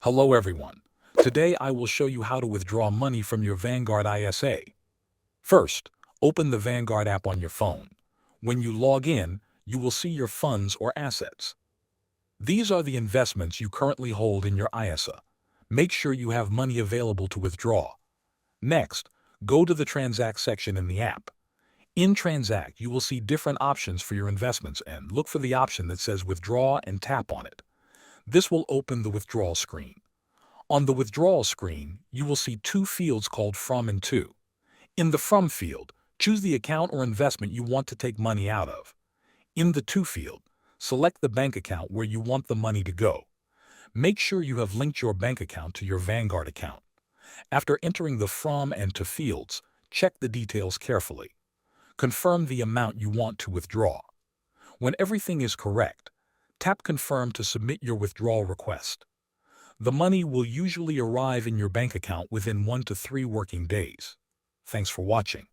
Hello everyone. Today I will show you how to withdraw money from your Vanguard ISA. First, open the Vanguard app on your phone. When you log in, you will see your funds or assets. These are the investments you currently hold in your ISA. Make sure you have money available to withdraw. Next, go to the Transact section in the app. In Transact, you will see different options for your investments and look for the option that says Withdraw and tap on it. This will open the withdrawal screen. On the withdrawal screen, you will see two fields called From and To. In the From field, choose the account or investment you want to take money out of. In the To field, select the bank account where you want the money to go. Make sure you have linked your bank account to your Vanguard account. After entering the From and To fields, check the details carefully. Confirm the amount you want to withdraw. When everything is correct, tap Confirm to submit your withdrawal request. The money will usually arrive in your bank account within 1 to 3 working days. Thanks for watching.